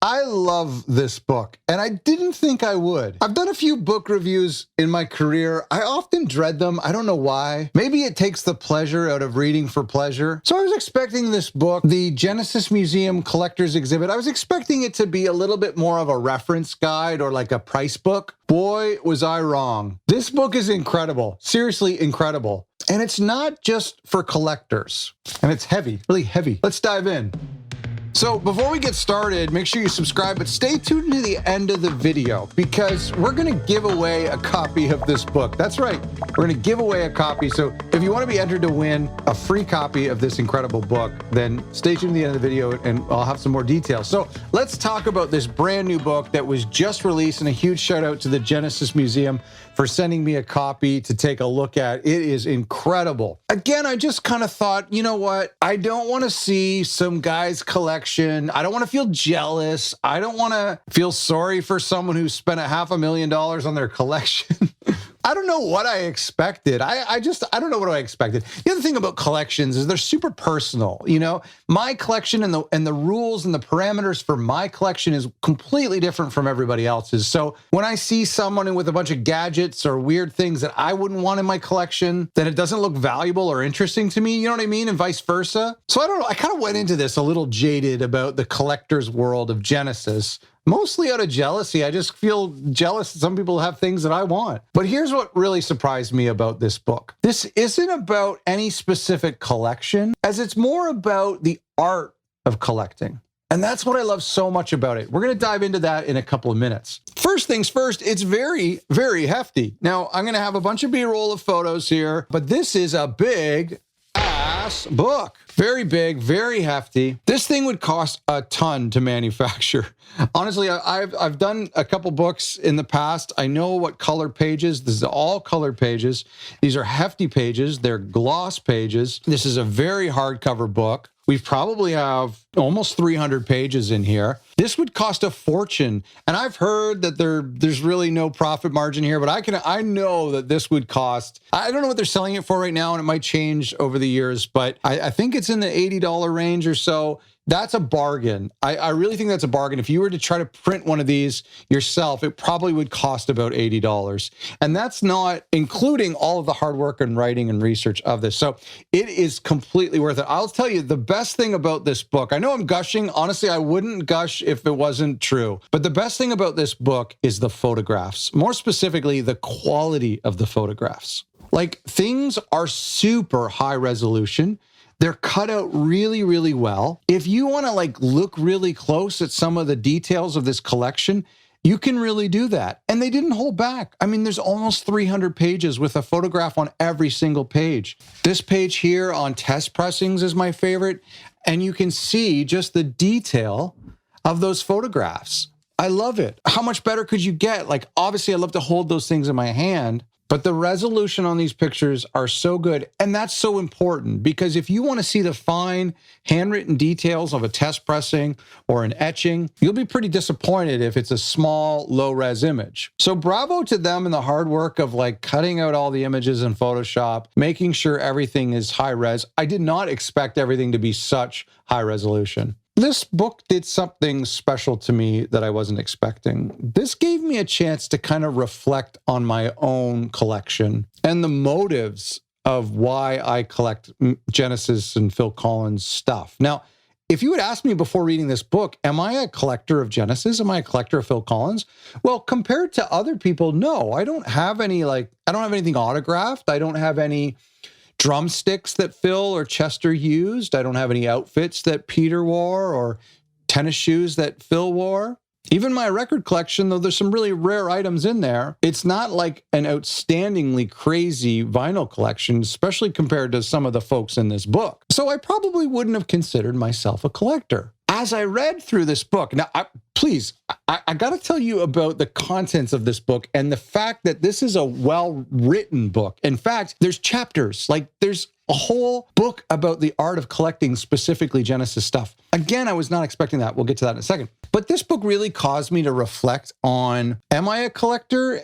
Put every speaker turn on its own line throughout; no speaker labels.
I love this book, and I didn't think I would. I've done a few book reviews in my career. I often dread them. I don't know why. Maybe it takes the pleasure out of reading for pleasure. So I was expecting this book, the Genesis Museum Collector's Exhibit, I was expecting it to be a little bit more of a reference guide or like a price book. Boy, was I wrong. This book is incredible. Seriously incredible. And it's not just for collectors. And it's heavy, really heavy. Let's dive in. So before we get started, make sure you subscribe, but stay tuned to the end of the video because we're going to give away a copy of this book. That's right. We're going to give away a copy. So if you want to be entered to win a free copy of this incredible book, then stay tuned to the end of the video and I'll have some more details. So let's talk about this brand new book that was just released, and a huge shout out to the Genesis Museum for sending me a copy to take a look at. It is incredible. Again, I just kind of thought, you know what? I don't want to see some guy's collection. I don't want to feel jealous. I don't want to feel sorry for someone who spent $500,000 on their collection. I don't know what I expected. I don't know what I expected. The other thing about collections is they're super personal. You know, my collection and the rules and the parameters for my collection is completely different from everybody else's. So when I see someone with a bunch of gadgets or weird things that I wouldn't want in my collection, then it doesn't look valuable or interesting to me. You know what I mean? And vice versa. So I don't know. I kind of went into this a little jaded about the collector's world of Genesis. Mostly out of jealousy. I just feel jealous that some people have things that I want. But here's what really surprised me about this book. This isn't about any specific collection, as it's more about the art of collecting. And that's what I love so much about it. We're going to dive into that in a couple of minutes. First things first, it's very, very hefty. Now, I'm going to have a bunch of B-roll of photos here, but this is a big ass book. Very big, very hefty. This thing would cost a ton to manufacture. Honestly, I've done a couple books in the past. I know what color pages. This is all color pages. These are hefty pages. They're gloss pages. This is a very hardcover book. We probably have almost 300 pages in here. This would cost a fortune. And I've heard that there's really no profit margin here, but I know that this would cost, I don't know what they're selling it for right now, and it might change over the years, but I think it's in the $80 range or so. That's a bargain. I really think that's a bargain. If you were to try to print one of these yourself, it probably would cost about $80. And that's not including all of the hard work and writing and research of this. So it is completely worth it. I'll tell you the best thing about this book. I know I'm gushing. Honestly, I wouldn't gush if it wasn't true. But the best thing about this book is the photographs. More specifically, the quality of the photographs. Like, things are super high resolution. They're cut out really, really well. If you want to look really close at some of the details of this collection, you can really do that. And they didn't hold back. I mean, there's almost 300 pages with a photograph on every single page. This page here on test pressings is my favorite. And you can see just the detail of those photographs. I love it. How much better could you get? Like, obviously, I love to hold those things in my hand. But the resolution on these pictures are so good, and that's so important because if you want to see the fine handwritten details of a test pressing or an etching, you'll be pretty disappointed if it's a small, low-res image. So bravo to them and the hard work of cutting out all the images in Photoshop, making sure everything is high-res. I did not expect everything to be such high resolution. This book did something special to me that I wasn't expecting. This gave me a chance to kind of reflect on my own collection and the motives of why I collect Genesis and Phil Collins stuff. Now, if you had asked me before reading this book, am I a collector of Genesis? Am I a collector of Phil Collins? Well, compared to other people, no. I don't have any, I don't have anything autographed. I don't have any drumsticks that Phil or Chester used. I don't have any outfits that Peter wore or tennis shoes that Phil wore. Even my record collection, though there's some really rare items in there, it's not like an outstandingly crazy vinyl collection, especially compared to some of the folks in this book. So I probably wouldn't have considered myself a collector. As I read through this book, now, please, I got to tell you about the contents of this book and the fact that this is a well-written book. In fact, there's chapters, there's a whole book about the art of collecting, specifically Genesis stuff. Again, I was not expecting that. We'll get to that in a second. But this book really caused me to reflect on, am I a collector?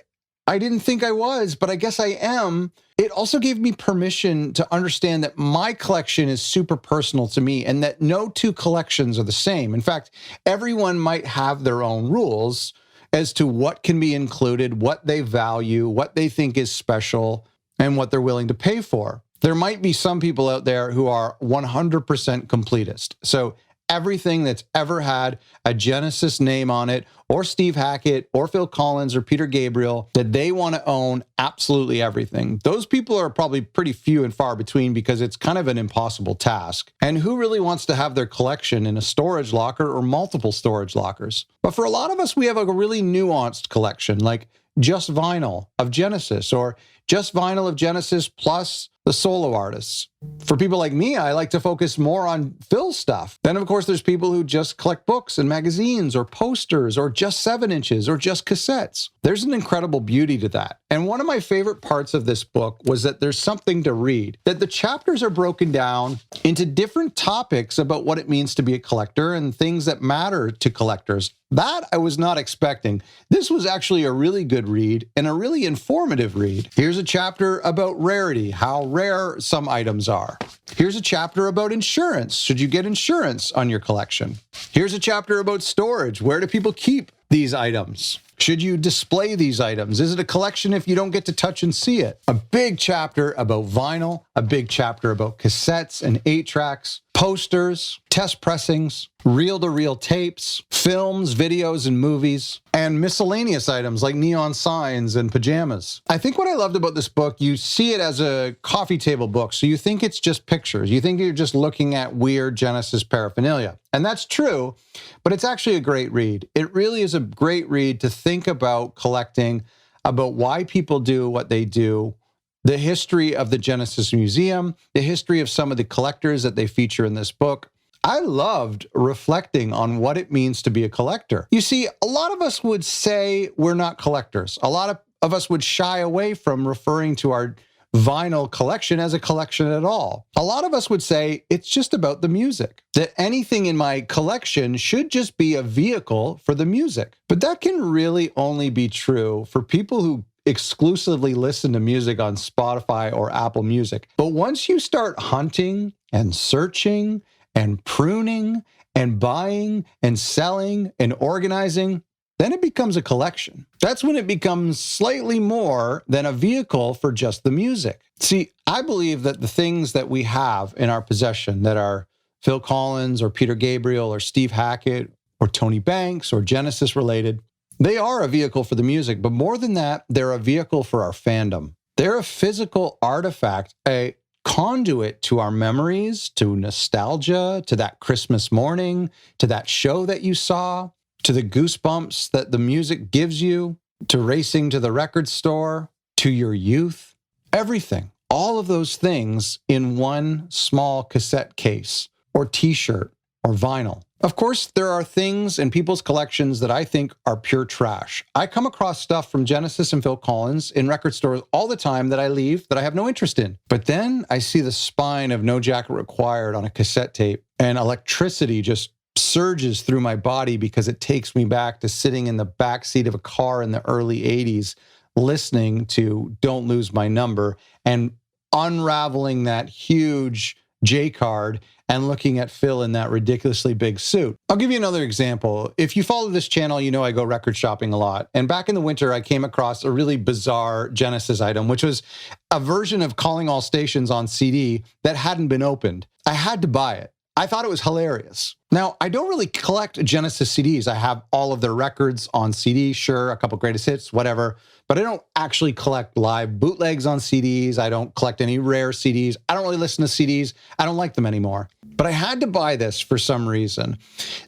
I didn't think I was, but I guess I am. It also gave me permission to understand that my collection is super personal to me and that no two collections are the same. In fact, everyone might have their own rules as to what can be included, what they value, what they think is special, and what they're willing to pay for. There might be some people out there who are 100% completist. So everything that's ever had a Genesis name on it, or Steve Hackett, or Phil Collins, or Peter Gabriel, that they want to own absolutely everything. Those people are probably pretty few and far between because it's kind of an impossible task. And who really wants to have their collection in a storage locker or multiple storage lockers? But for a lot of us, we have a really nuanced collection, like just vinyl of Genesis, or just vinyl of Genesis plus the solo artists. For people like me, I like to focus more on Phil's stuff. Then, of course, there's people who just collect books and magazines or posters or just 7 inches or just cassettes. There's an incredible beauty to that. And one of my favorite parts of this book was that there's something to read, that the chapters are broken down into different topics about what it means to be a collector and things that matter to collectors. That I was not expecting. This was actually a really good read and a really informative read. Here's a chapter about rarity, how rare some items are. Here's a chapter about insurance. Should you get insurance on your collection? Here's a chapter about storage. Where do people keep these items? Should you display these items? Is it a collection if you don't get to touch and see it? A big chapter about vinyl, a big chapter about cassettes and 8-tracks, posters, test pressings, reel-to-reel tapes, films, videos, and movies, and miscellaneous items like neon signs and pajamas. I think what I loved about this book, you see it as a coffee table book, so you think it's just pictures. You think you're just looking at weird Genesis paraphernalia. And that's true, but it's actually a great read. It really is a great read to think about collecting, about why people do what they do, the history of the Genesis Museum, the history of some of the collectors that they feature in this book. I loved reflecting on what it means to be a collector. You see, a lot of us would say we're not collectors. A lot of us would shy away from referring to our vinyl collection as a collection at all. A lot of us would say it's just about the music, that anything in my collection should just be a vehicle for the music. But that can really only be true for people who exclusively listen to music on Spotify or Apple Music. But once you start hunting and searching and pruning and buying and selling and organizing, then it becomes a collection. That's when it becomes slightly more than a vehicle for just the music. See, I believe that the things that we have in our possession that are Phil Collins or Peter Gabriel or Steve Hackett or Tony Banks or Genesis related, they are a vehicle for the music, but more than that, they're a vehicle for our fandom. They're a physical artifact, a conduit to our memories, to nostalgia, to that Christmas morning, to that show that you saw, to the goosebumps that the music gives you, to racing to the record store, to your youth, everything. All of those things in one small cassette case or t-shirt or vinyl. Of course, there are things in people's collections that I think are pure trash. I come across stuff from Genesis and Phil Collins in record stores all the time that I leave that I have no interest in. But then I see the spine of No Jacket Required on a cassette tape, and electricity just surges through my body because it takes me back to sitting in the back seat of a car in the early 80s, listening to Don't Lose My Number and unraveling that huge J card and looking at Phil in that ridiculously big suit. I'll give you another example. If you follow this channel, you know I go record shopping a lot. And back in the winter, I came across a really bizarre Genesis item, which was a version of Calling All Stations on CD that hadn't been opened. I had to buy it. I thought it was hilarious. Now, I don't really collect Genesis CDs. I have all of their records on CD, sure, a couple greatest hits, whatever, but I don't actually collect live bootlegs on CDs. I don't collect any rare CDs. I don't really listen to CDs. I don't like them anymore. But I had to buy this for some reason.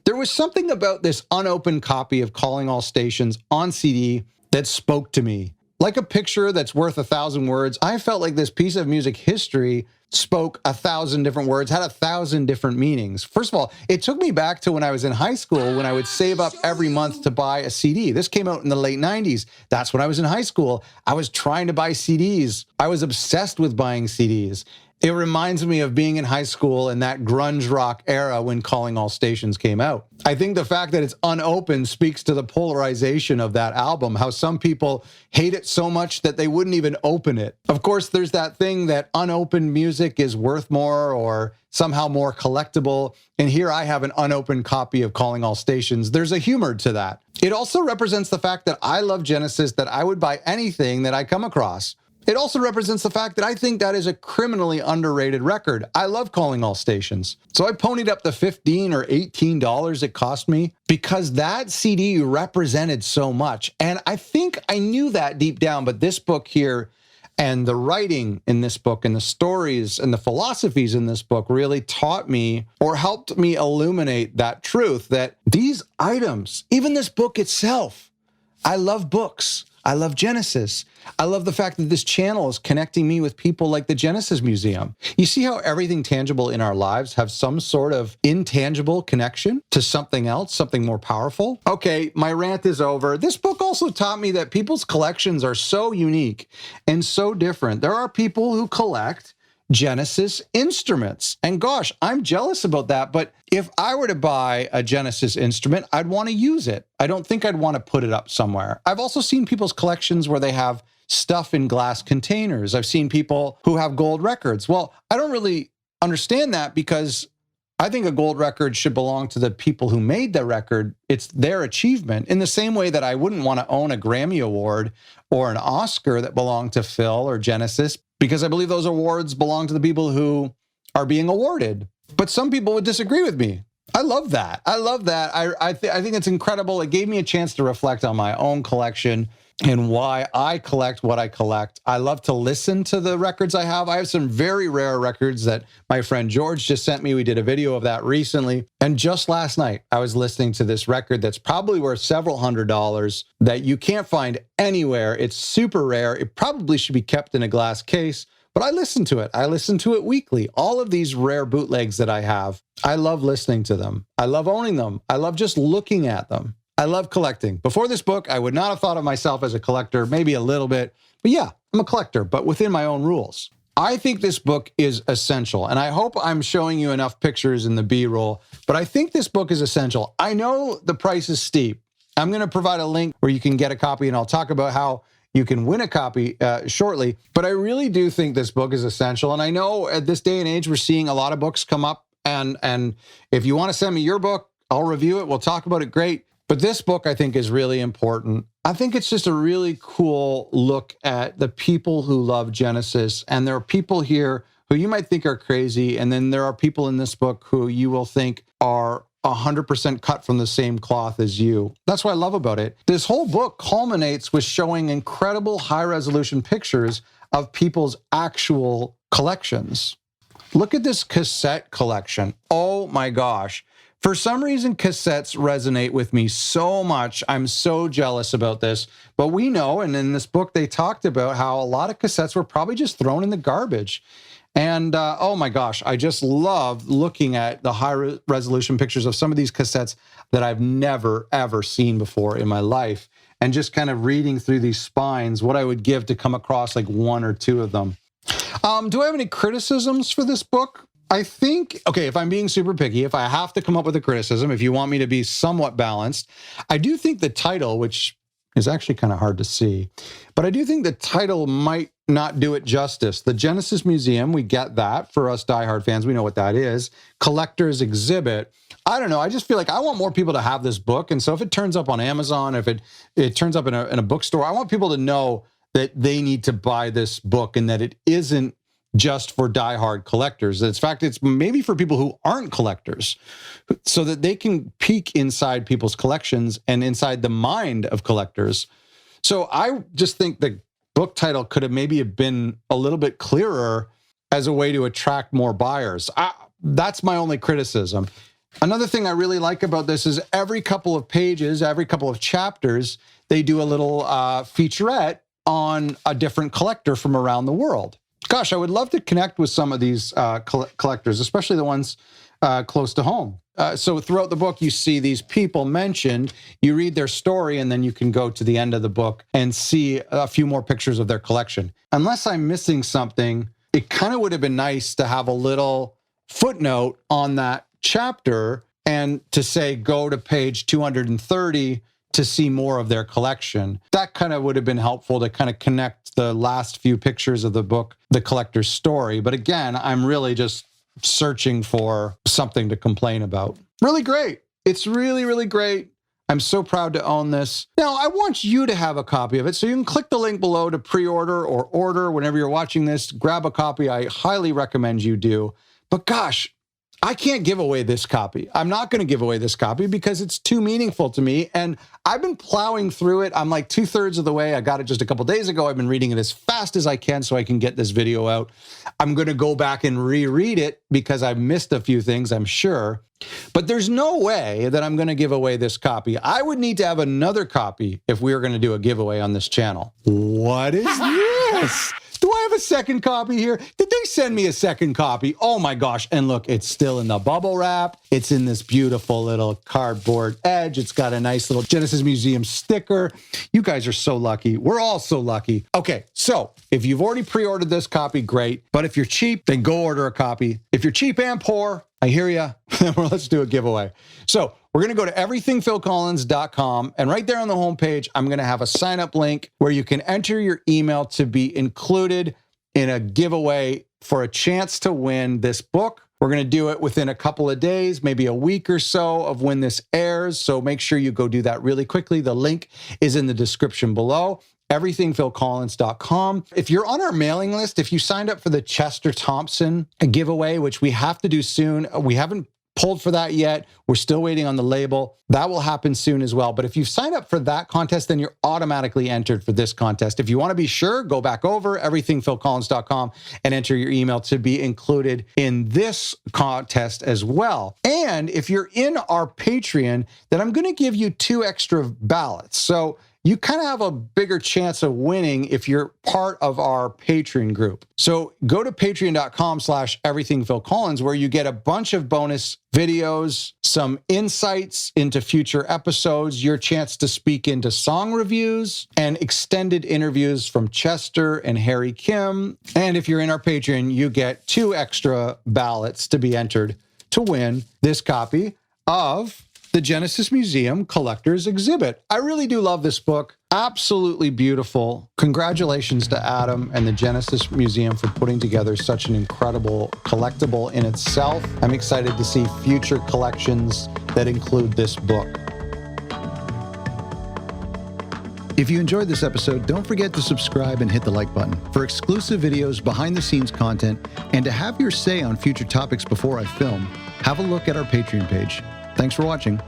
There was something about this unopened copy of Calling All Stations on CD that spoke to me. Like a picture that's worth 1,000 words, I felt like this piece of music history spoke 1,000 different words, had 1,000 different meanings. First of all, it took me back to when I was in high school, when I would save up every month to buy a CD. This came out in the late 90s. That's when I was in high school. I was trying to buy CDs. I was obsessed with buying CDs. It reminds me of being in high school in that grunge rock era when Calling All Stations came out. I think the fact that it's unopened speaks to the polarization of that album, how some people hate it so much that they wouldn't even open it. Of course, there's that thing that unopened music is worth more or somehow more collectible. And here I have an unopened copy of Calling All Stations. There's a humor to that. It also represents the fact that I love Genesis, that I would buy anything that I come across. It also represents the fact that I think that is a criminally underrated record. I love Calling All Stations. So I ponied up the $15 or $18 it cost me because that CD represented so much. And I think I knew that deep down, but this book here and the writing in this book and the stories and the philosophies in this book really taught me or helped me illuminate that truth that these items, even this book itself, I love books. I love Genesis. I love the fact that this channel is connecting me with people like the Genesis Museum. You see how everything tangible in our lives have some sort of intangible connection to something else, something more powerful? Okay, my rant is over. This book also taught me that people's collections are so unique and so different. There are people who collect Genesis instruments. And gosh, I'm jealous about that. But if I were to buy a Genesis instrument, I'd want to use it. I don't think I'd want to put it up somewhere. I've also seen people's collections where they have stuff in glass containers. I've seen people who have gold records. Well, I don't really understand that because I think a gold record should belong to the people who made the record. It's their achievement. In the same way that I wouldn't want to own a Grammy Award or an Oscar that belonged to Phil or Genesis, because I believe those awards belong to the people who are being awarded. But some people would disagree with me. I love that. I love that. I think it's incredible. It gave me a chance to reflect on my own collection and why I collect what I collect. I love to listen to the records I have. I have some very rare records that my friend George just sent me. We did a video of that recently. And just last night, I was listening to this record that's probably worth several $100s that you can't find anywhere. It's super rare. It probably should be kept in a glass case, but I listen to it. I listen to it weekly. All of these rare bootlegs that I have, I love listening to them. I love owning them. I love just looking at them. I love collecting. Before this book, I would not have thought of myself as a collector, maybe a little bit, but yeah, I'm a collector, but within my own rules. I think this book is essential, and I hope I'm showing you enough pictures in the B-roll, but I think this book is essential. I know the price is steep. I'm going to provide a link where you can get a copy, and I'll talk about how you can win a copy shortly, but I really do think this book is essential, and I know at this day and age, we're seeing a lot of books come up, and if you want to send me your book, I'll review it. We'll talk about it. Great. But this book, I think, is really important. I think it's just a really cool look at the people who love Genesis. And there are people here who you might think are crazy. And then there are people in this book who you will think are 100% cut from the same cloth as you. That's what I love about it. This whole book culminates with showing incredible high-resolution pictures of people's actual collections. Look at this cassette collection. Oh my gosh. For some reason, cassettes resonate with me so much. I'm so jealous about this. But we know, and in this book, they talked about how a lot of cassettes were probably just thrown in the garbage. And oh my gosh, I just love looking at the high-resolution pictures of some of these cassettes that I've never, ever seen before in my life. And just kind of reading through these spines, what I would give to come across like one or two of them. Do I have any criticisms for this book? I think, okay, if I'm being super picky, if I have to come up with a criticism, if you want me to be somewhat balanced, I do think the title, which is actually kind of hard to see, but I do think the title might not do it justice. The Genesis Museum, we get that. For us diehard fans, we know what that is. Collector's Exhibit. I don't know. I just feel like I want more people to have this book. And so if it turns up on Amazon, if it turns up in a bookstore, I want people to know that they need to buy this book and that it isn't just for diehard collectors. In fact, it's maybe for people who aren't collectors so that they can peek inside people's collections and inside the mind of collectors. So I just think the book title could have maybe been a little bit clearer as a way to attract more buyers. That's my only criticism. Another thing I really like about this is every couple of pages, every couple of chapters, they do a little featurette on a different collector from around the world. Gosh, I would love to connect with some of these collectors, especially the ones close to home. So throughout the book, you see these people mentioned, you read their story, and then you can go to the end of the book and see a few more pictures of their collection. Unless I'm missing something, it kind of would have been nice to have a little footnote on that chapter and to say, go to page 230 to see more of their collection. That kind of would have been helpful to kind of connect the last few pictures of the book, The Collector's Story. But again, I'm really just searching for something to complain about. Really great. It's really, really great. I'm so proud to own this. Now, I want you to have a copy of it, so you can click the link below to pre-order or order whenever you're watching this. Grab a copy. I highly recommend you do. But gosh, I can't give away this copy. I'm not going to give away this copy because it's too meaningful to me. And I've been plowing through it. I'm like 2/3 of the way. I got it just a couple days ago. I've been reading it as fast as I can so I can get this video out. I'm going to go back and reread it because I've missed a few things, I'm sure. But there's no way that I'm going to give away this copy. I would need to have another copy if we were going to do a giveaway on this channel. What is this? Do I have a second copy here? Did they send me a second copy? Oh my gosh. And look, it's still in the bubble wrap. It's in this beautiful little cardboard edge. It's got a nice little Genesis Museum sticker. You guys are so lucky. We're all so lucky. Okay, so if you've already pre-ordered this copy, great. But if you're cheap, then go order a copy. If you're cheap and poor, I hear you. Well, let's do a giveaway. So we're going to go to everythingphilcollins.com. And right there on the homepage, I'm going to have a sign up link where you can enter your email to be included in a giveaway for a chance to win this book. We're going to do it within a couple of days, maybe a week or so of when this airs. So make sure you go do that really quickly. The link is in the description below. everythingphilcollins.com. If you're on our mailing list, if you signed up for the Chester Thompson giveaway, which we have to do soon, we haven't pulled for that yet. We're still waiting on the label. That will happen soon as well. But if you sign up for that contest, then you're automatically entered for this contest. If you want to be sure, go back over everythingphilcollins.com and enter your email to be included in this contest as well. And if you're in our Patreon, then I'm going to give you 2 extra ballots. So you kind of have a bigger chance of winning if you're part of our Patreon group. So go to patreon.com/everythingphilcollins where you get a bunch of bonus videos, some insights into future episodes, your chance to speak into song reviews, and extended interviews from Chester and Harry Kim. And if you're in our Patreon, you get 2 extra ballots to be entered to win this copy of the Genesis Museum Collector's Exhibit. I really do love this book. Absolutely beautiful. Congratulations to Adam and the Genesis Museum for putting together such an incredible collectible in itself. I'm excited to see future collections that include this book. If you enjoyed this episode, don't forget to subscribe and hit the like button for exclusive videos, behind-the-scenes content, and to have your say on future topics before I film. Have a look at our Patreon page. Thanks for watching.